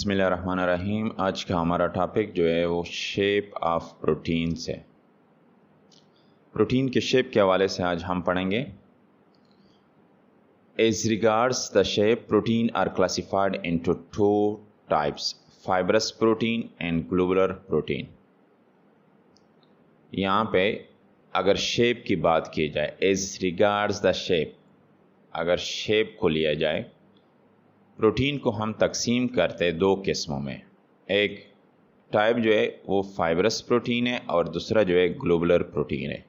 बिस्मिल्लाहिर्रहमानिर्रहीम। आज का हमारा टॉपिक जो है वो शेप ऑफ प्रोटीन्स है। प्रोटीन के शेप के हवाले से आज हम पढ़ेंगे। As regards the shape, protein are classified into two types, fibrous protein and globular protein. यहाँ पे अगर शेप की बात की जाए, एज रिगार्ड्स द शेप, अगर शेप को लिया जाए, प्रोटीन को हम तकसीम करते हैं दो किस्मों में। एक टाइप जो है वो फाइब्रस प्रोटीन है और दूसरा जो है ग्लोबुलर प्रोटीन है।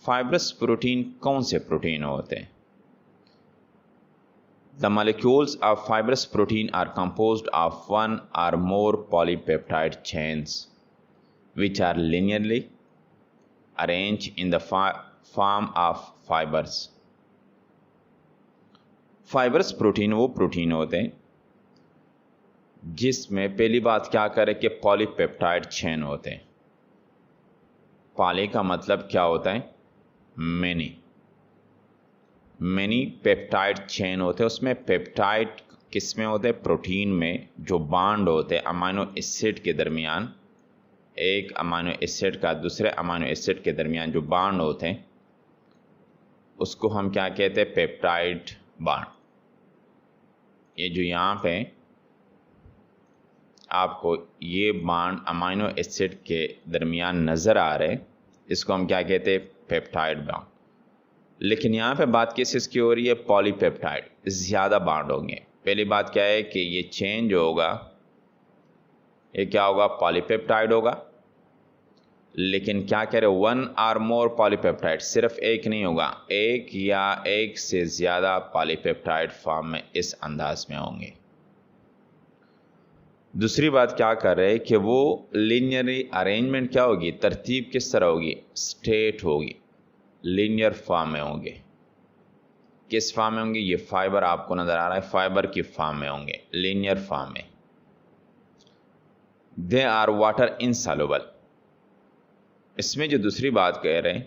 फाइब्रस प्रोटीन कौन से प्रोटीन होते हैं? The molecules of fibrous protein are composed of one और more polypeptide chains which are linearly arranged in the form of fibers. Fibrous protein वो प्रोटीन होते हैं जिसमें पहली बात क्या करें कि पॉलीपेप्टाइड चेन होते हैं। पॉली का मतलब क्या होता है? मैनी पेप्टाइड चेन होते हैं। उसमें पेप्टाइड किस में होते हैं? प्रोटीन में जो बॉन्ड होते हैं अमीनो एसिड के दरमियान, एक अमीनो एसिड का दूसरे अमीनो एसिड के दरमियान जो बॉन्ड होते हैं उसको हम क्या कहते हैं? Peptide bond. ये जो यहाँ पे आपको ये बॉन्ड अमीनो एसिड के दरमियान नज़र आ रहे हैं, इसको हम क्या कहते हैं? Peptide bond. लेकिन यहाँ पे बात किस इसकी हो रही है? पॉलीपेप्टाइड, ज़्यादा बॉन्ड होंगे। पहली बात क्या है कि ये चेन जो होगा ये क्या होगा? पॉलीपेप्टाइड होगा। लेकिन क्या कह रहे हो? वन और मोर पॉलीपेप्टाइड, सिर्फ एक नहीं होगा, एक या एक से ज़्यादा पॉलीपेप्टाइड फॉर्म में इस अंदाज में होंगे। दूसरी बात क्या कर रहे हैं कि वो लीनियरली अरेंजमेंट क्या होगी? तरतीब किस तरह होगी? स्ट्रेट होगी, लीनियर फॉर्म में होंगे। किस फॉर्म में होंगे? ये फाइबर आपको नज़र आ रहा है, फाइबर की फॉर्म में होंगे, लीनियर फॉर्म में। They are water insoluble. इसमें जो दूसरी बात कह रहे हैं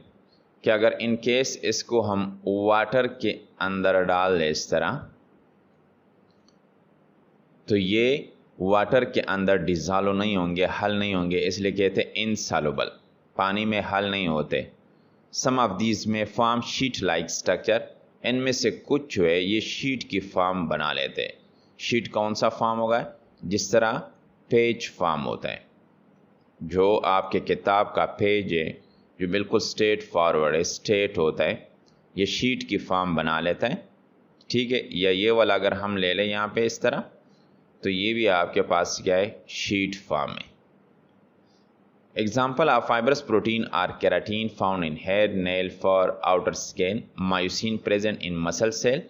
कि अगर इन केस इसको हम वाटर के अंदर डाल दें इस तरह, तो ये वाटर के अंदर डिज़ोल्व नहीं होंगे, हल नहीं होंगे, इसलिए कहते हैं इनसॉल्युबल, पानी में हल नहीं होते। सम ऑफ दीज में फॉर्म शीट लाइक स्ट्रक्चर, इनमें से कुछ जो है ये शीट की फॉर्म बना लेते हैं। शीट कौन सा फॉर्म होगा? जिस तरह पेज फॉर्म होता है, जो आपके किताब का पेज है जो बिल्कुल स्ट्रेट फॉरवर्ड है, स्ट्रेट होता है, ये शीट की फॉर्म बना लेता है। ठीक है, या ये वाला अगर हम ले लें यहाँ पे इस तरह, तो ये भी आपके पास क्या है? शीट फॉर्म है। Example of fibrous protein are keratin found in hair, nail, fur, outer skin, myosin present in muscle cell,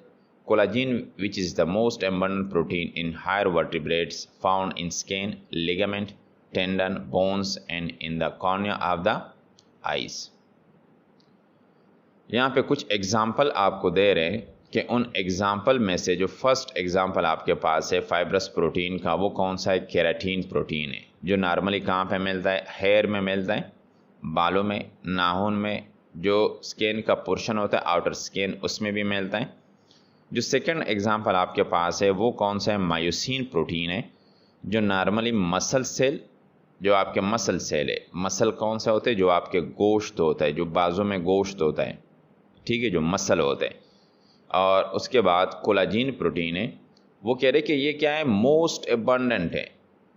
collagen which is the most abundant protein in higher vertebrates found in skin, ligament, tendon, bones and in the cornea of the eyes. यहाँ पे कुछ example आपको दे रहे हैं कि उन example में से जो फर्स्ट एग्जाम्पल आपके पास है फाइब्रस प्रोटीन का, वो कौन सा है? केराटिन प्रोटीन है, जो नॉर्मली कहाँ पे मिलता है? हेयर में मिलता है, बालों में, नाखून में, जो स्किन का पोर्शन होता है आउटर स्किन उसमें भी मिलता है। जो सेकंड एग्जांपल आपके पास है वो कौन सा है? मायोसिन प्रोटीन है, जो नॉर्मली मसल सेल, जो आपके मसल सेल है, मसल कौन सा होते हैं? जो आपके गोश्त होता है, जो बाजू में गोश्त होता है, ठीक है, जो मसल होते हैं। और उसके बाद कोलाजिन प्रोटीन है, वो कह रहे कि ये क्या है? मोस्ट एबंडेंट है,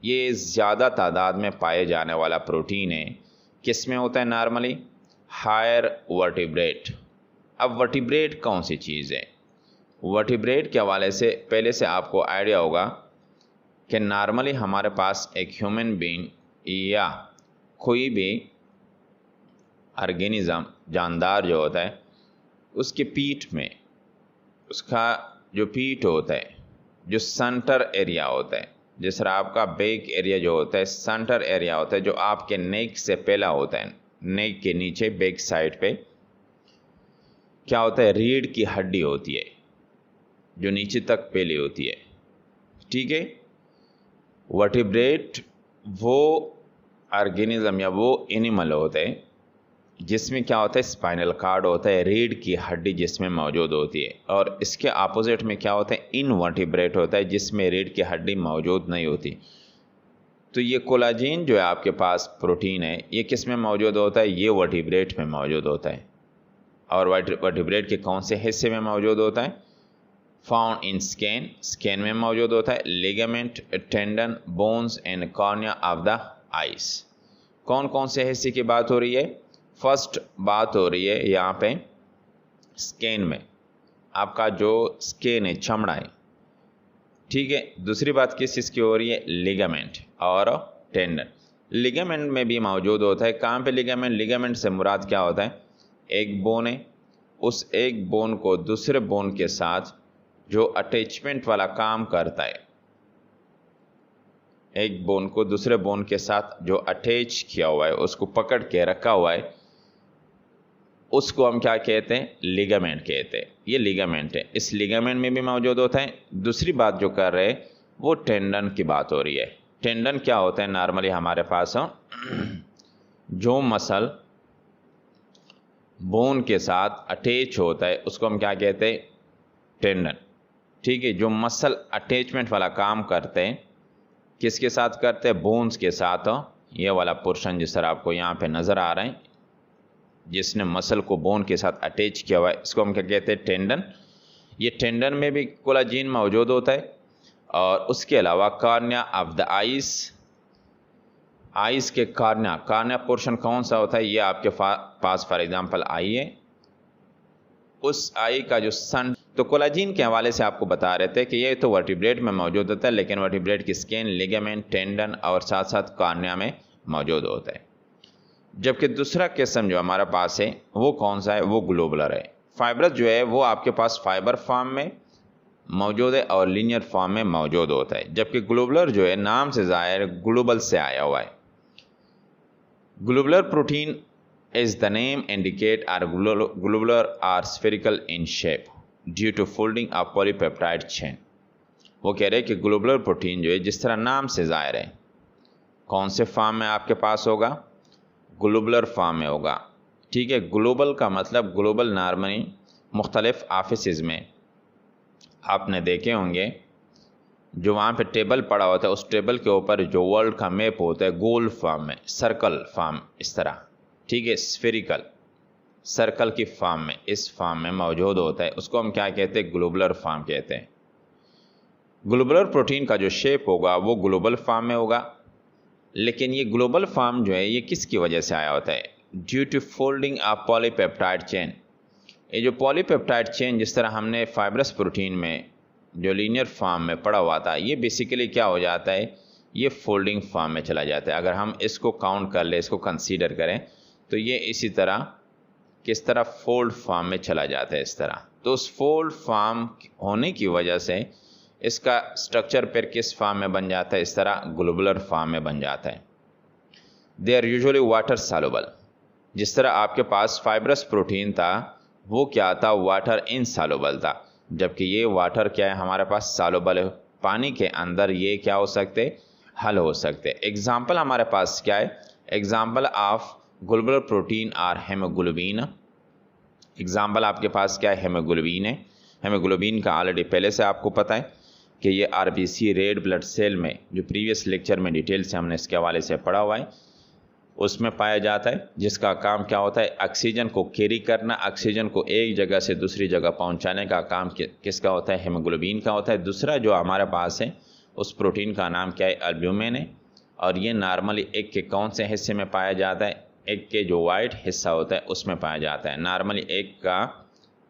ये ज़्यादा तादाद में पाए जाने वाला प्रोटीन है। किस में होता है? Normally higher vertebrate. अब वर्टिब्रेट कौन सी चीज़ है? वर्टिब्रेट के हवाले से पहले से आपको आइडिया होगा कि नॉर्मली हमारे पास एक ह्यूमन बीइंग या कोई भी ऑर्गेनिज्म, जानदार जो होता है, उसके पीठ में, उसका जो पीठ होता है, जो सेंटर एरिया होता है, जिस तरह आपका बैक एरिया जो होता है सेंटर एरिया होता है, जो आपके नेक से पहला होता है, नेक के नीचे बैक साइड पे क्या होता है? रीढ़ की हड्डी होती है जो नीचे तक पहले होती है। ठीक है, वर्टिब्रेट वो ऑर्गेनिज्म या वो एनिमल होते हैं जिसमें क्या होता है? स्पाइनल कार्ड होता है, रीढ़ की हड्डी जिसमें मौजूद होती है, और इसके अपोजिट में क्या होता है? इनवर्टिब्रेट होता है, जिसमें रीढ़ की हड्डी मौजूद नहीं होती। तो ये कोलाजीन जो है आपके पास प्रोटीन है, ये किस में मौजूद होता है? ये वर्टिब्रेट में मौजूद होता है। और वर्टिब्रेट के कौन से हिस्से में मौजूद होता है? फाउंड इन स्किन, स्किन में मौजूद होता है, ligament, tendon, bones and cornea of the ice. कौन कौन से हिस्से की बात हो रही है? फर्स्ट बात हो रही है यहाँ पे स्किन में, आपका जो स्किन है, चमड़ा है, ठीक है। दूसरी बात किस चीज़ की हो रही है? लिगामेंट और टेंडन। लिगामेंट में भी मौजूद होता है। कहाँ पे लिगामेंट? लिगामेंट से मुराद क्या होता है? एक बोन है, उस एक बोन को दूसरे बोन के साथ जो अटैचमेंट वाला काम करता है, एक बोन को दूसरे बोन के साथ जो अटैच किया हुआ है, उसको पकड़ के रखा हुआ है, उसको हम क्या कहते हैं? लिगामेंट कहते हैं। ये लिगामेंट है, इस लिगामेंट में भी मौजूद होता है। दूसरी बात जो कर रहे हैं वो टेंडन की बात हो रही है। टेंडन क्या होता है? नॉर्मली हमारे पास जो मसल बोन के साथ अटैच होता है उसको हम क्या कहते हैं? टेंडन, ठीक है। जो मसल अटैचमेंट वाला काम करते हैं, किसके साथ करते हैं? बोन्स के साथ। ये वाला पोर्शन जिस तरह आपको यहाँ पे नज़र आ रहा है, जिसने मसल को बोन के साथ अटैच किया हुआ है, इसको हम क्या कहते हैं? टेंडन। ये टेंडन में भी कोलाजीन मौजूद होता है। और उसके अलावा cornea of the ice, ice के कॉर्निया, कॉर्निया पोर्शन कौन सा होता है? ये आपके पास फॉर एग्जांपल आई है, उस आई का जो सन। तो कोलाजीन के हवाले से आपको बता रहे थे कि ये तो वर्टिब्रेट में मौजूद होता है, लेकिन वर्टिब्रेट की स्किन, लिगामेंट, टेंडन और साथ साथ कॉर्निया में मौजूद होता है। जबकि दूसरा किस्म जो हमारे पास है वो कौन सा है? वो ग्लोबुलर है। फाइब्रस जो है वो आपके पास फाइबर फॉर्म में मौजूद है और लीनियर फॉर्म में मौजूद होता है। जबकि ग्लोबुलर जो है नाम से ज़ाहिर ग्लोबल से आया हुआ है। Globular protein is the name indicate are globular are spherical in shape due to folding of polypeptide chain. वो कह रहे हैं कि ग्लोबुलर प्रोटीन जो है जिस तरह नाम से ज़ाहिर है, कौन से फॉर्म में आपके पास होगा? ग्लोबुलर फॉर्म में होगा, ठीक है। ग्लोबल का मतलब ग्लोबल नॉर्मली मुख्तलिफ ऑफिस में आपने देखे होंगे, जो वहाँ पे टेबल पड़ा होता है, उस टेबल के ऊपर जो वर्ल्ड का मैप होता है गोल फॉर्म में, सर्कल फॉर्म, इस तरह, ठीक है, स्फेरिकल सर्कल की फॉर्म में, इस फॉर्म में मौजूद होता है, उसको हम क्या कहते हैं? ग्लोबुलर फॉर्म कहते हैं। ग्लोबुलर प्रोटीन का जो शेप होगा वो ग्लोबल फॉर्म में होगा। लेकिन ये ग्लोबल फॉर्म जो है ये किसकी वजह से आया होता है? Due to folding of polypeptide chain. ये जो पॉलीपेप्टाइड चेन जिस तरह हमने फाइब्रस प्रोटीन में जो लीनियर फॉर्म में पड़ा हुआ था, ये बेसिकली क्या हो जाता है? ये फोल्डिंग फॉर्म में चला जाता है। अगर हम इसको काउंट कर ले, इसको कंसीडर करें, तो ये इसी तरह किस तरह फोल्ड फॉर्म में चला जाता है, इस तरह। तो उस फोल्ड फॉर्म होने की वजह से इसका स्ट्रक्चर फिर किस फॉर्म में बन जाता है? इस तरह ग्लोबुलर फॉर्म में बन जाता है। They are usually water soluble. जिस तरह आपके पास फाइब्रस प्रोटीन था वो क्या था? वाटर इनसॉल्युबल था। जबकि ये वाटर क्या है? हमारे पास सॉल्युबल है, पानी के अंदर ये क्या हो सकते? हल हो सकते। एग्जाम्पल हमारे पास क्या है? Example of globular protein are haemoglobin. Example आपके पास क्या है? हेमोग्लोबिन है। हेमोग्लोबिन का ऑलरेडी पहले से आपको पता है कि ये आरबीसी रेड ब्लड सेल में, जो प्रीवियस लेक्चर में डिटेल से हमने इसके हवाले से पढ़ा हुआ है, उसमें पाया जाता है, जिसका काम क्या होता है? ऑक्सीजन को कैरी करना, ऑक्सीजन को एक जगह से दूसरी जगह पहुंचाने का काम किसका होता है? हेमोग्लोबिन का होता है। दूसरा जो हमारे पास है उस प्रोटीन का नाम क्या है? एल्ब्यूमिन है। और ये नॉर्मली एग के कौन से हिस्से में पाया जाता है? एग के जो वाइट हिस्सा होता है उसमें पाया जाता है। नॉर्मली एग का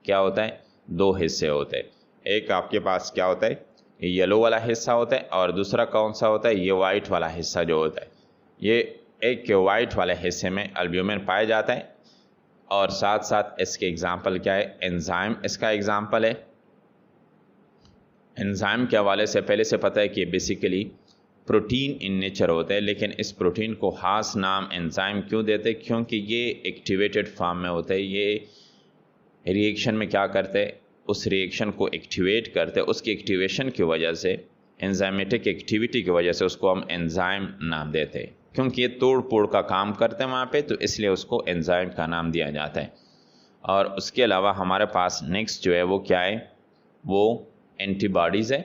क्या होता है? दो हिस्से होते हैं। एक आपके पास क्या होता है? येलो वाला हिस्सा होता है, और दूसरा कौन सा होता है? ये वाइट वाला हिस्सा जो होता है। ये एग के वाइट वाले हिस्से में एल्ब्यूमिन पाया जाता है। और साथ साथ इसके एग्जाम्पल क्या है? एंजाइम इसका एग्जाम्पल है। एंजाइम के हवाले से पहले से पता है कि बेसिकली प्रोटीन इन नेचर होता है, लेकिन इस प्रोटीन को खास नाम एंजाइम क्यों देते? क्योंकि ये एक्टिवेटेड फॉर्म में होता है। ये रिएक्शन में क्या करते हैं? उस रिएक्शन को एक्टिवेट करते हैं। उसकी एक्टिवेशन की वजह से, एंजाइमेटिक एक्टिविटी की वजह से उसको हम एंजाइम नाम देते हैं। क्योंकि ये तोड़ फोड़ का काम करते हैं वहाँ पे, तो इसलिए उसको एंजाइम का नाम दिया जाता है। और उसके अलावा हमारे पास नेक्स्ट जो है वो क्या है? वो एंटीबॉडीज़ है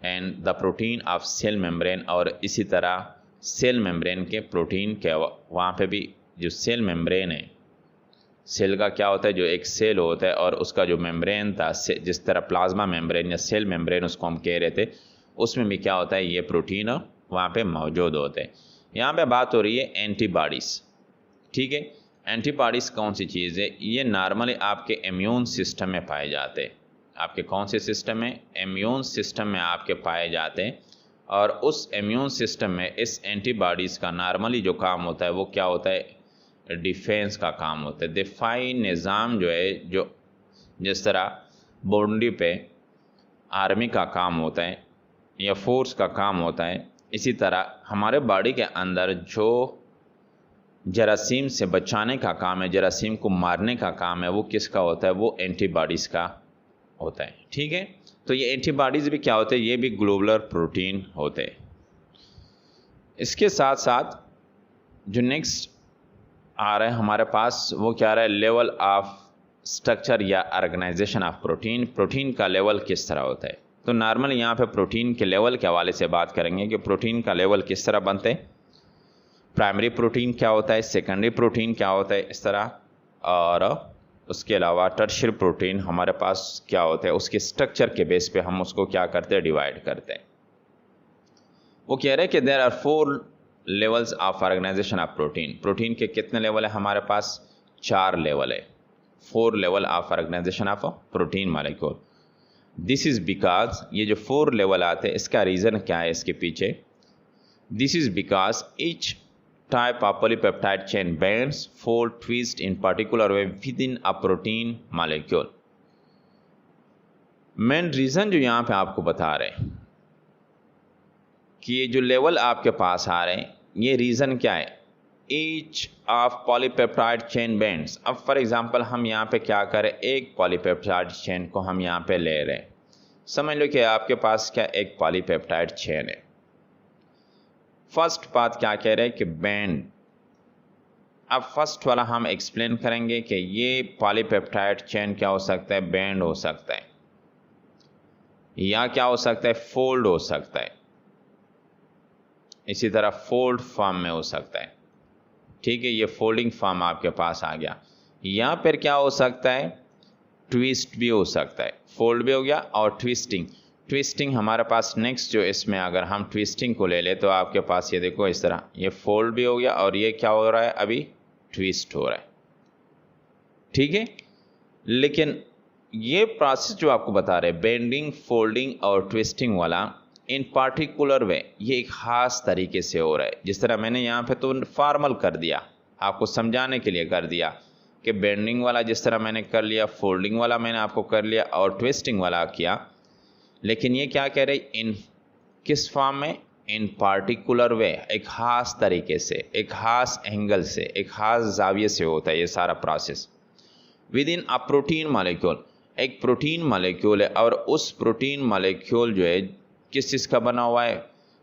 and the protein of cell membrane, और इसी तरह सेल मेम्ब्रेन के प्रोटीन के वहाँ पे भी जो सेल मेम्ब्रेन है, सेल का क्या होता है, जो एक सेल होता है और उसका जो मेम्ब्रेन था, जिस तरह प्लाज्मा मेम्ब्रेन या सेल मेम्ब्रेन उसको हम कह रहे थे, उसमें भी क्या होता है, ये प्रोटीन वहाँ पे मौजूद होते हैं। यहाँ पे बात हो रही है एंटीबॉडीज़, ठीक है। एंटीबॉडीज़ कौन सी चीज़ है, ये नॉर्मली आपके इम्यून सिस्टम में पाए जाते हैं। आपके कौन से सिस्टम में, इम्यून सिस्टम में आपके पाए जाते हैं। और उस इम्यून सिस्टम में इस एंटीबॉडीज़ का नॉर्मली जो काम होता है वो क्या होता है, डिफेंस का काम होता है। दिफाई निज़ाम जो है, जो जिस तरह बाउंड्री पे आर्मी का काम होता है या फोर्स का काम होता है, इसी तरह हमारे बॉडी के अंदर जो जरासीम से बचाने का काम है, जरासीम को मारने का काम है, वो किसका होता है, वो एंटीबॉडीज़ का होता है, ठीक है। तो ये एंटीबॉडीज़ भी क्या होते हैं, ये भी ग्लोबुलर प्रोटीन होते हैं। इसके साथ साथ जो नेक्स्ट आ रहा है हमारे पास, वो क्या आ रहा है, लेवल ऑफ स्ट्रक्चर या ऑर्गेनाइजेशन ऑफ प्रोटीन। प्रोटीन का लेवल किस तरह होता है, तो नॉर्मल यहाँ पे प्रोटीन के लेवल के हवाले से बात करेंगे कि प्रोटीन का लेवल किस तरह बनते हैं। प्राइमरी प्रोटीन क्या होता है, सेकेंडरी प्रोटीन क्या होता है, इस तरह, और उसके अलावा टर्शियरी प्रोटीन हमारे पास क्या होता है, उसके स्ट्रक्चर के बेस पे हम उसको क्या करते हैं, डिवाइड करते हैं। वो कह रहे हैं कि there are 4 levels of organisation of protein. Protein के कितने लेवल है हमारे पास, 4 लेवल है, 4 level of organisation of protein molecule. This is because, ये जो 4 लेवल आते हैं इसका रीज़न क्या है इसके पीछे, this is because each type of polypeptide chain bends, fold, twist in particular way within a protein molecule। Main reason जो यहाँ पे आपको बता रहे हैं कि ये जो लेवल आपके पास आ रहे हैं, ये रीज़न क्या है, each of polypeptide chain bends. अब फॉर एग्जांपल हम यहाँ पे क्या करें, एक पॉलीपेप्टाइड चेन को हम यहाँ पे ले रहे हैं, समझ लो कि आपके पास क्या एक पॉलीपेप्टाइड चेन है। फर्स्ट बात क्या कह रहे हैं कि बैंड। अब फर्स्ट वाला हम एक्सप्लेन करेंगे कि ये पॉलीपेप्टाइड चेन क्या हो सकता है, बैंड हो सकता है, या क्या हो सकता है, फोल्ड हो सकता है, इसी तरह फोल्ड फॉर्म में हो सकता है, ठीक है। ये फोल्डिंग फॉर्म आपके पास आ गया। या फिर क्या हो सकता है, ट्विस्ट भी हो सकता है, फोल्ड भी हो गया और ट्विस्टिंग। ट्विस्टिंग हमारे पास नेक्स्ट जो इसमें अगर हम ट्विस्टिंग को ले ले तो आपके पास ये देखो इस तरह, ये फोल्ड भी हो गया और ये क्या हो रहा है, अभी ट्विस्ट हो रहा है, ठीक है। लेकिन ये प्रोसेस जो आपको बता रहे बेंडिंग, फोल्डिंग और ट्विस्टिंग वाला, इन पार्टिकुलर वे ये एक खास तरीके से हो रहा है। जिस तरह मैंने यहाँ पे तो फॉर्मल कर दिया, आपको समझाने के लिए कर दिया कि बेंडिंग वाला जिस तरह मैंने कर लिया, फोल्डिंग वाला मैंने आपको कर लिया और ट्विस्टिंग वाला किया। लेकिन ये क्या कह रहे, इन किस फॉर्म में, इन पार्टिकुलर वे, एक खास तरीके से, एक खास एंगल से, एक खास जाविये से होता है ये सारा process with in a protein molecule. एक प्रोटीन मॉलिक्यूल है और उस प्रोटीन मॉलिक्यूल जो है किस चीज़ का बना हुआ है,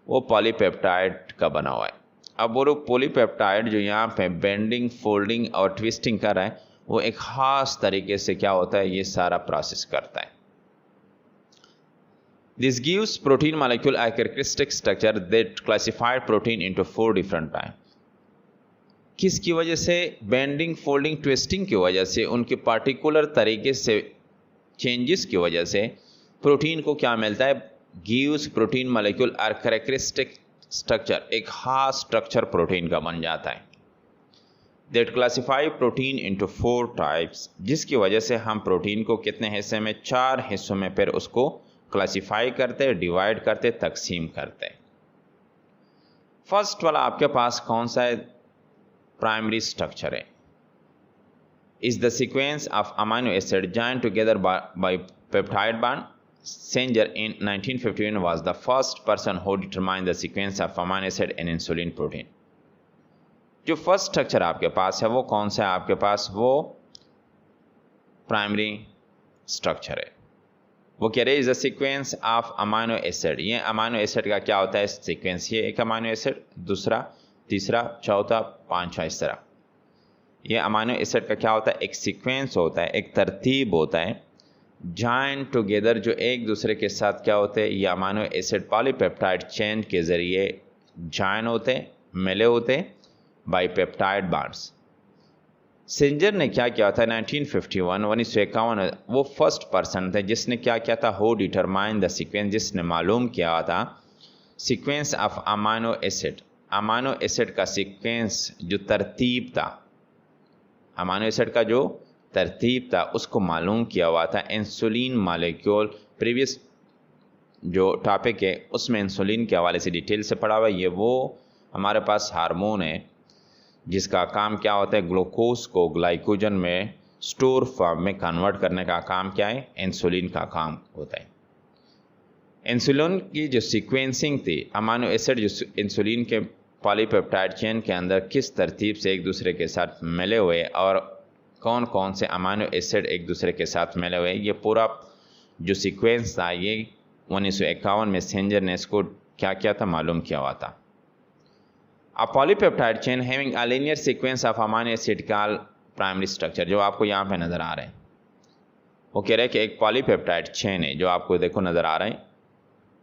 वो पॉलीपेप्टाइड का बना हुआ है। अब वो पॉलीपेप्टाइड जो यहाँ पे बेंडिंग, फोल्डिंग और ट्विस्टिंग कर रहा है, वो एक खास तरीके से क्या होता है, ये सारा प्रोसेस करता है। This gives protein molecule a characteristic structure that classified protein into 4 different types। किसकी वजह से, बेंडिंग, फोल्डिंग, ट्विस्टिंग की वजह से, उनके पार्टिकुलर तरीके से चेंजेस की वजह से प्रोटीन को क्या मिलता है, gives protein molecule are characteristic structure, एक खास स्ट्रक्चर प्रोटीन का बन जाता है। That classify protein into 4 types, जिसकी वजह से हम प्रोटीन को कितने हिस्से में, 4 हिस्सों में फिर उसको क्लासिफाई करते, डिवाइड करते, तकसीम करते। फर्स्ट वाला आपके पास कौन सा है, प्राइमरी स्ट्रक्चर है। Is the sequence of amino acid joined together by peptide bond. Sanger in 1951 was the first person who determined the sequence of amino acid in insulin protein। जो फर्स्ट स्ट्रक्चर आपके पास है वो कौन सा है आपके पास, वो प्राइमरी स्ट्रक्चर है। वो कह रहे is the sequence of amino acid. ये अमाइनो एसिड का क्या होता है, सीक्वेंस। ये एक अमाइनो एसिड, दूसरा, तीसरा, चौथा, पांचवा, इस तरह। ये अमाइनो एसिड का क्या होता है, एक सीक्वेंस होता है, एक तरतीब होता है जॉइन टुगेदर जो एक दूसरे के साथ क्या होते हैं, ये अमीनो एसिड पॉलीपेप्टाइड चेन के ज़रिए जॉइन होते, मिले होते बाई पेप्टाइड बॉन्ड्स। सेंजर ने क्या किया था 1951 वो फर्स्ट पर्सन थे जिसने क्या किया था, हो डिटरमाइन द सीक्वेंस, जिसने मालूम किया था सीक्वेंस ऑफ अमीनो एसिड का सीक्वेंस जो तरतीब था, अमीनो एसिड का जो तरतीब था उसको मालूम किया हुआ था। इंसुलिन मॉलिक्यूल प्रीवियस जो टॉपिक है उसमें इंसुलिन के हवाले से डिटेल से पढ़ा हुआ है। ये वो हमारे पास हार्मोन है जिसका काम क्या होता है, ग्लूकोज को ग्लाइकोजन में स्टोर फॉर्म में कन्वर्ट करने का काम क्या है, इंसुलिन का काम होता है। इंसुलिन की जो सीक्वेंसिंग थी, अमीनो एसिड जो इंसुलिन के पॉलीपेप्टाइड चेन के अंदर किस तरतीब से एक दूसरे के साथ मिले हुए और कौन कौन से अमीनो एसिड एक दूसरे के साथ मिले हुए, ये पूरा जो सीक्वेंस था ये 1951 में सेंजर ने इसको क्या किया था, मालूम किया हुआ था। A polypeptide chain having a linear sequence of amino acid called primary structure, जो आपको यहाँ पे नज़र आ रहे हैं, वो कह रहे हैं कि एक पॉलीपेप्टाइड चेन है जो आपको देखो नज़र आ रहे हैं,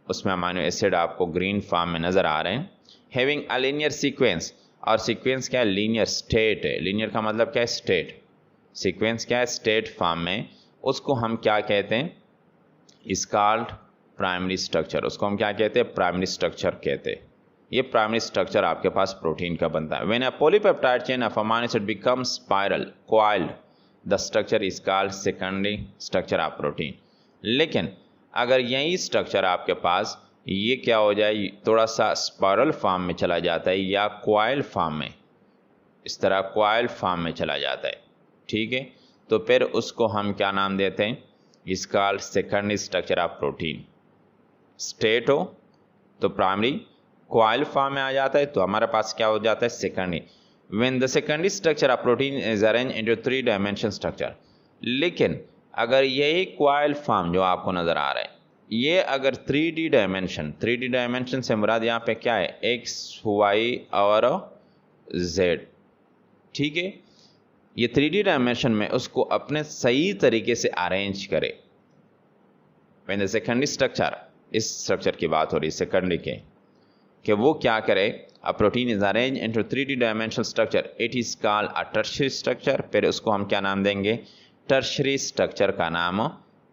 उसमें अमीनो एसिड आपको ग्रीन फॉर्म में नज़र आ रहे हैं। हैविंग अ लीनियर सीक्वेंस, और सीक्वेंस क्या है, लीनियर स्टेट है। लीनियर का मतलब क्या है, स्टेट। सीक्वेंस क्या है, स्टेट फॉर्म में, उसको हम क्या कहते हैं, इज कॉल्ड प्राइमरी स्ट्रक्चर। उसको हम क्या कहते हैं, प्राइमरी स्ट्रक्चर कहते हैं। ये प्राइमरी स्ट्रक्चर आपके पास प्रोटीन का बनता है। When a polypeptide chain of amino acid becomes spiral coiled, the structure is called secondary structure of protein. लेकिन अगर यही स्ट्रक्चर आपके पास ये क्या हो जाए, थोड़ा सा स्पाइरल फॉर्म में चला जाता है या कॉइल फॉर्म में, इस तरह कॉइल फॉर्म में चला जाता है, ठीक है, तो फिर उसको हम क्या नाम देते हैं, is called secondary structure of protein. State हो तो प्राइमरी, कॉइल फॉर्म में आ जाता है तो हमारे पास क्या हो जाता है, secondary. When the secondary structure of protein is arrange into 3 dimension structure. लेकिन अगर यही कॉइल फॉर्म जो आपको नज़र आ रहा है, ये अगर 3D डायमेंशन से मुराद यहाँ पे क्या है, एक्स, वाई और जेड, ठीक है, ये 3D डायमेंशन में उसको अपने सही तरीके से अरेंज करे। व्हेन द सेकेंडरी स्ट्रक्चर, इस स्ट्रक्चर की बात हो रही है सेकेंडरी के, कि वो क्या करे, a protein is arrange into 3D dimensional structure, it is called a tertiary structure. फिर उसको हम क्या नाम देंगे, टर्शियरी स्ट्रक्चर का नाम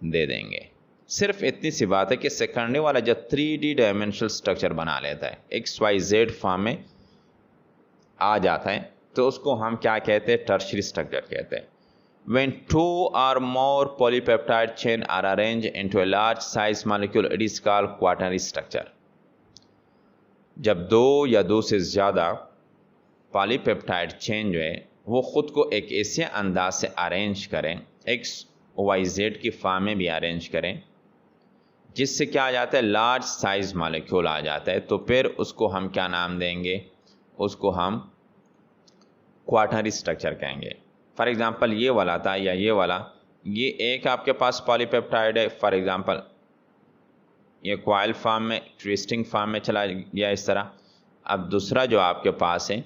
दे देंगे। सिर्फ इतनी सी बात है कि सेकेंडरी वाला जब 3D डायमेंशनल स्ट्रक्चर बना लेता है, एक्स वाई जेड फॉर्म में आ जाता है, तो उसको हम क्या कहते हैं, टर्शियरी स्ट्रक्चर कहते हैं। When 2 or more polypeptide chain are arranged into a large size molecule, it is called quaternary structure. जब दो या दो से ज़्यादा पॉलीपेप्टाइड चेन जो है वो ख़ुद को एक ऐसे अंदाज से अरेंज करें, एक्स वाई जेड की फॉर्म में भी अरेंज करें, जिससे क्या आ जाता है, लार्ज साइज मॉलिक्यूल आ जाता है, तो फिर उसको हम क्या नाम देंगे, उसको हम क्वाटरनरी स्ट्रक्चर कहेंगे। फॉर एग्ज़ाम्पल ये वाला था या ये वाला, ये एक आपके पास पॉलीपेप्टाइड है, फॉर एग्ज़ाम्पल ये कॉइल फॉर्म में, ट्विस्टिंग फॉर्म में चला गया इस तरह। अब दूसरा जो आपके पास है,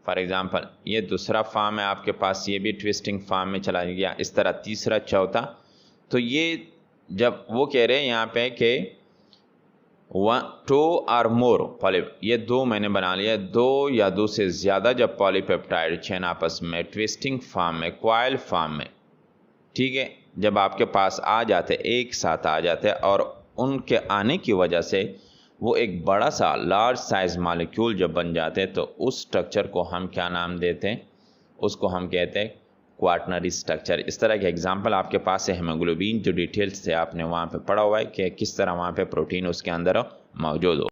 फॉर एग्ज़ाम्पल ये दूसरा फॉर्म है आपके पास, ये भी ट्विस्टिंग फॉर्म में चला गया इस तरह, तीसरा, चौथा। तो ये जब वो कह रहे हैं यहाँ पे कि 2 और मोर ये दो मैंने बना लिया, 2 या 2 से ज़्यादा जब पॉलीपेप्टाइड चेन आपस में ट्विस्टिंग फॉर्म में, कॉइल फॉर्म में, ठीक है, जब आपके पास आ जाते, एक साथ आ जाते और उनके आने की वजह से वो एक बड़ा सा लार्ज साइज मॉलिक्यूल जब बन जाते हैं, तो उस स्ट्रक्चर को हम क्या नाम देते हैं, उसको हम कहते हैं क्वाटरनरी स्ट्रक्चर। इस तरह के एग्जांपल आपके पास है हेमोग्लोबिन, जो डिटेल्स से आपने वहाँ पे पढ़ा हुआ है कि किस तरह वहाँ पे प्रोटीन उसके अंदर मौजूद हो।